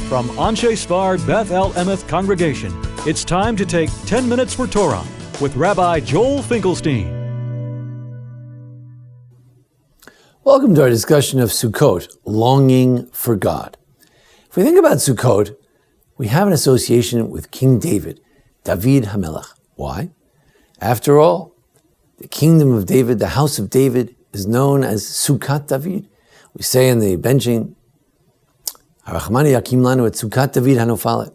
From Anshe Sfar Beth El Emeth Congregation, it's time to take 10 minutes for Torah with Rabbi Joel Finkelstein. Welcome to our discussion of Succoth, longing for God. If we think about Succoth, we have an association with King David, David HaMelech. Why? After all, the kingdom of David, the house of David, is known as Succoth David. We say in the benching, Harachmani Hakim Lanu et Succoth David Hanofalet,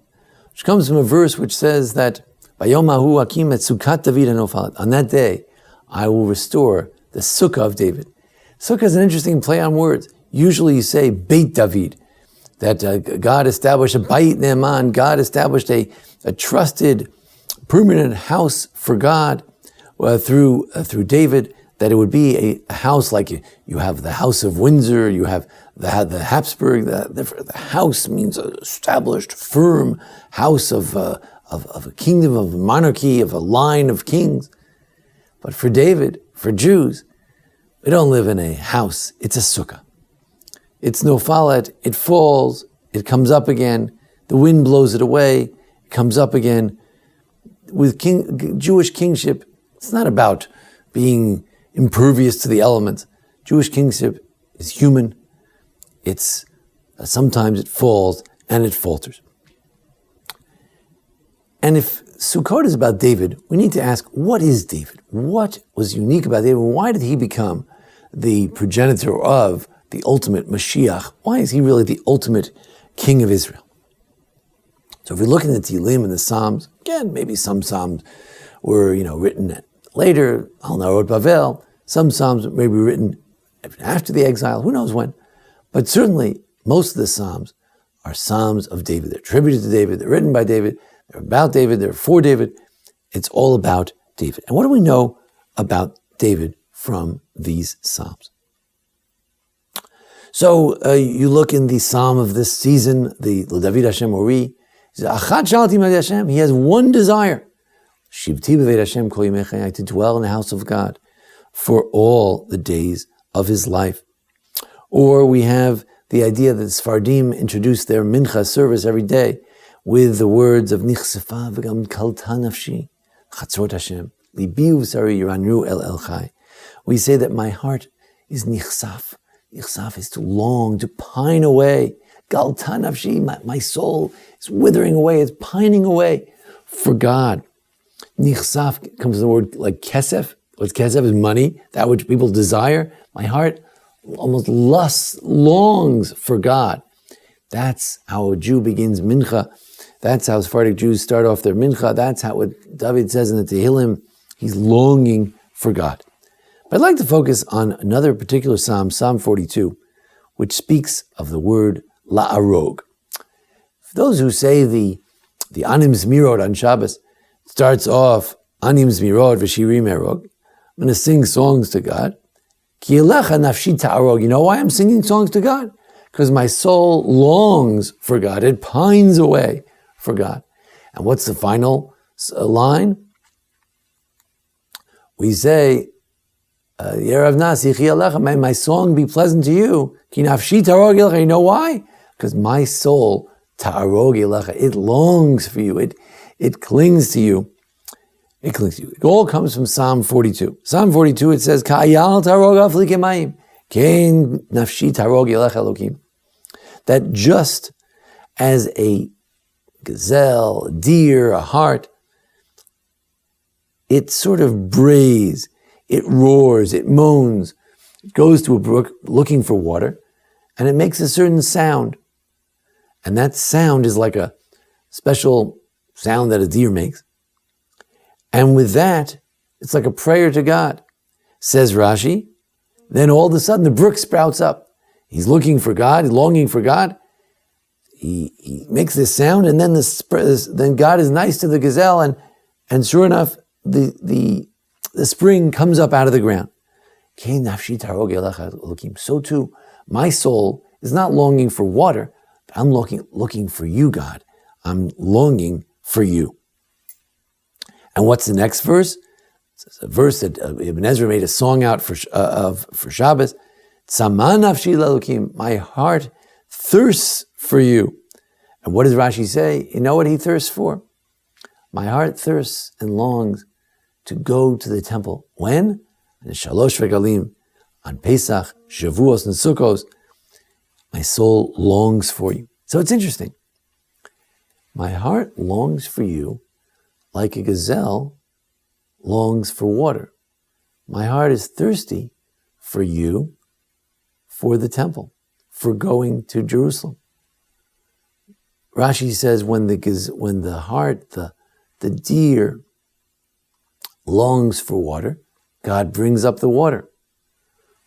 which comes from a verse which says that Bayom Hahu Hakim et Succoth David Hanofalet. On that day, I will restore the Sukkah of David. Sukkah is an interesting play on words. Usually you say Beit David, that God established a Beit Ne'eman, God established a trusted, permanent house for God through David, that it would be a house like you have the House of Windsor, you have the Habsburg. The house means an established, firm house of a kingdom, of a monarchy, of a line of kings. But for David, for Jews, we don't live in a house, it's a sukkah. It's nofalet, it falls, it comes up again, the wind blows it away, it comes up again. With Jewish kingship, it's not about being impervious to the elements. Jewish kingship is human. It's sometimes it falls and it falters. And if Succoth is about David, we need to ask, what is David? What was unique about David? Why did he become the progenitor of the ultimate Mashiach? Why is he really the ultimate king of Israel? So if we look in the Tehillim and the Psalms, again, maybe some Psalms were written later, Al Narod Bavel. Some Psalms may be written after the exile, who knows when. But certainly, most of the Psalms are Psalms of David. They're attributed to David, they're written by David, they're about David, they're for David. It's all about David. And what do we know about David from these Psalms? So you look in the Psalm of this season, the David Hashem Ori, he has one desire, to dwell in the house of God for all the days of his life. Or we have the idea that Sfardim introduce their mincha service every day with the words of Nichsefa v'gam kalta nafshi chatzot Hashem libi uvsari yiranru el chai. We say that my heart is nichsaf. Nichsaf is to long, to pine away. Galta nafshi, my soul is withering away, it's pining away for God. Nichsaf comes from the word like kesef. What's kesef is money, that which people desire. My heart almost longs for God. That's how a Jew begins mincha. That's how Sephardic Jews start off their mincha. That's how what David says in the Tehillim. He's longing for God. But I'd like to focus on another particular psalm, Psalm 42, which speaks of the word la'arog. For those who say the Anim Zmirot on Shabbos starts off Anim Zmirot v'shirim erog, I'm going to sing songs to God. Ki elecha nafshi ta'arog. You know why I'm singing songs to God? Because my soul longs for God. It pines away for God. And what's the final line? We say, Yerav nas yichi alecha, may my song be pleasant to you. Ki nafshi ta'arog elecha. You know why? Because my soul, ta'arog elecha, it longs for you. It clings to you. It clings to you. It all comes from Psalm 42. Psalm 42, it says, Ka'ayal ta'arog afli kemayim, kein nafshi ta'arog elecha elokim. That just as a gazelle, a deer, a hart, it sort of brays, it roars, it moans, it goes to a brook looking for water, and it makes a certain sound. And that sound is like a special sound that a deer makes. And with that, it's like a prayer to God. Says Rashi, then all of a sudden the brook sprouts up. He's looking for God, he's longing for God. He makes this sound, and then then God is nice to the gazelle, and sure enough, the spring comes up out of the ground. So too, my soul is not longing for water, but I'm looking for you, God. I'm longing for you. And what's the next verse? It's a verse that Ibn Ezra made a song out for Shabbos. My heart thirsts for you. And what does Rashi say? You know what he thirsts for? My heart thirsts and longs to go to the temple. When? In Shalosh Regalim, on Pesach, Shavuos, and Succoth, my soul longs for you. So it's interesting. My heart longs for you like a gazelle longs for water. My heart is thirsty for you, for the temple, for going to Jerusalem. Rashi says when the heart, the deer longs for water, God brings up the water.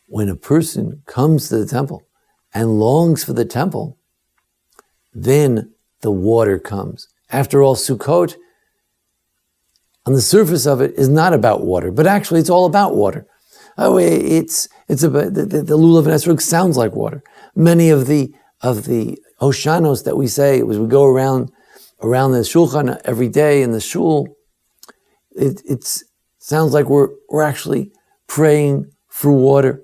When a person comes to the temple and longs for the temple, then the water comes. After all, Sukkot, on the surface of it, is not about water, but actually it's all about water. It's about the lulav and esrog sounds like water. Many of the Hoshanos that we say as we go around the shulchan every day in the shul, it sounds like we're actually praying for water.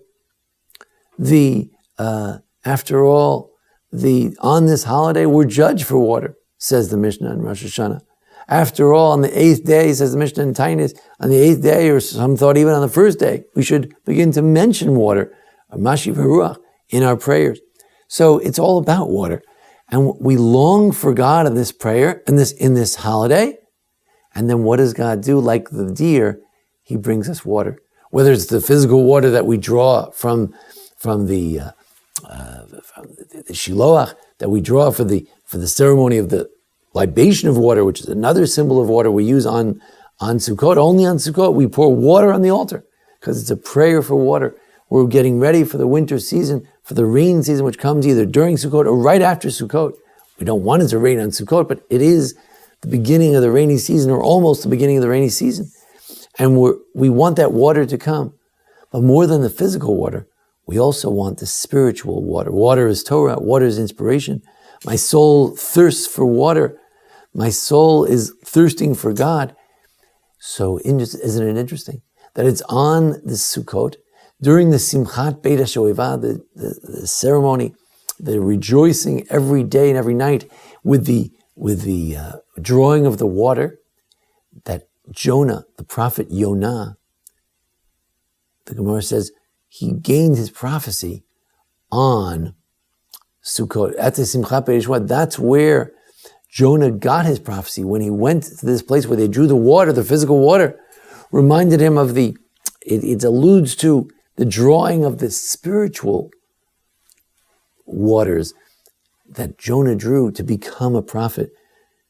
After all, on this holiday we're judged for water, says the Mishnah in Rosh Hashanah. After all, on the 8th day, says the Mishnah in Tainis, on the 8th day, or some thought even on the first day, we should begin to mention water, Mashiv Haruach, in our prayers. So it's all about water. And we long for God in this prayer, in this holiday. And then what does God do? Like the deer, He brings us water. Whether it's the physical water that we draw from the shiloach, that we draw for the ceremony of the libation of water, which is another symbol of water we use on Sukkot. Only on Sukkot we pour water on the altar because it's a prayer for water. We're getting ready for the winter season, for the rain season, which comes either during Sukkot or right after Sukkot. We don't want it to rain on Sukkot, but it is the beginning of the rainy season, or almost the beginning of the rainy season. And we want that water to come. But more than the physical water, we also want the spiritual water. Water is Torah, water is inspiration. My soul thirsts for water. My soul is thirsting for God. So isn't it interesting that it's on the Sukkot, during the Simchat Beit HaShoeva, the ceremony, the rejoicing every day and every night with the drawing of the water, that Jonah, the prophet Yonah, the Gemara says, he gained his prophecy on Sukkot. At the Simchat Beit HaShoeva, that's where Jonah got his prophecy. When he went to this place where they drew the water, the physical water, reminded him of it alludes to the drawing of the spiritual waters that Jonah drew to become a prophet,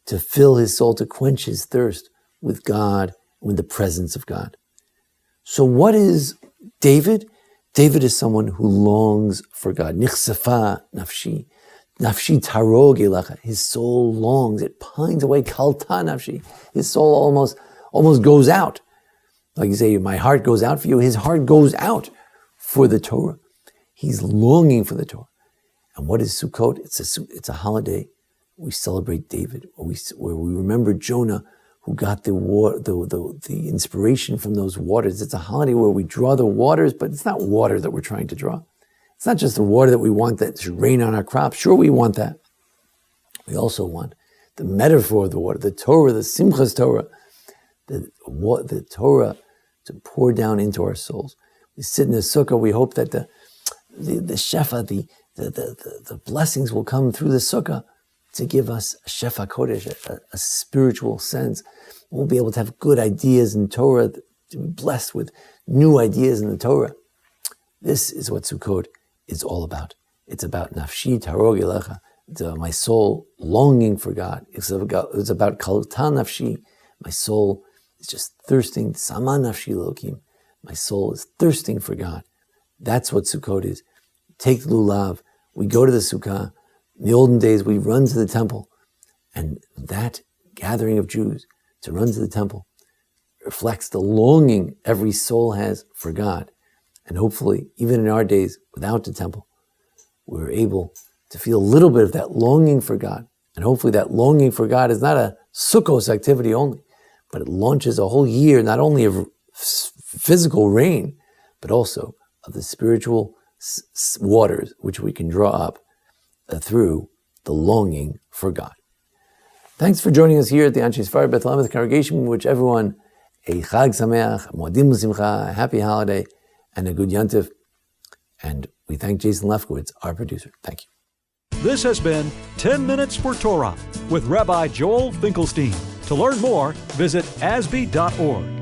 to fill his soul, to quench his thirst with God, with the presence of God. So what is David? David is someone who longs for God. Nichsefa nafshi. Nafshi tarog elecha. His soul longs. It pines away. Kalta nafshi. His soul almost goes out. Like you say, my heart goes out for you. His heart goes out for the Torah. He's longing for the Torah. And what is Sukkot? It's a holiday. We celebrate David, where we remember Jonah, who got the inspiration from those waters. It's a holiday where we draw the waters, but it's not water that we're trying to draw. It's not just the water that we want that should rain on our crops. Sure, we want that. We also want the metaphor of the water, the Torah, the Simchas Torah, the Torah to pour down into our souls. We sit in the sukkah, we hope that the shefa, the blessings will come through the sukkah to give us a shefa kodesh, a spiritual sense. We'll be able to have good ideas in Torah, to be blessed with new ideas in the Torah. This is what Sukkot is all about. It's about nafshi tarog elecha. It's about my soul longing for God. It's about kalta nafshi. My soul is just thirsting. Sama nafshi lokim. My soul is thirsting for God. That's what Sukkot is. Take the lulav. We go to the sukkah. In the olden days, we run to the temple. And that gathering of Jews to run to the temple reflects the longing every soul has for God. And hopefully, even in our days, without the temple, we're able to feel a little bit of that longing for God. And hopefully that longing for God is not a Sukkos activity only, but it launches a whole year, not only of physical rain, but also of the spiritual waters which we can draw up through the longing for God. Thanks for joining us here at the Anshe Sfar Beth El congregation. We wish everyone a Chag Sameach, Moedim L'Simcha, a happy holiday, and a good Yantiv. And we thank Jason Lefkowitz, our producer. Thank you. This has been 10 Minutes for Torah with Rabbi Joel Finkelstein. To learn more, visit asb.org.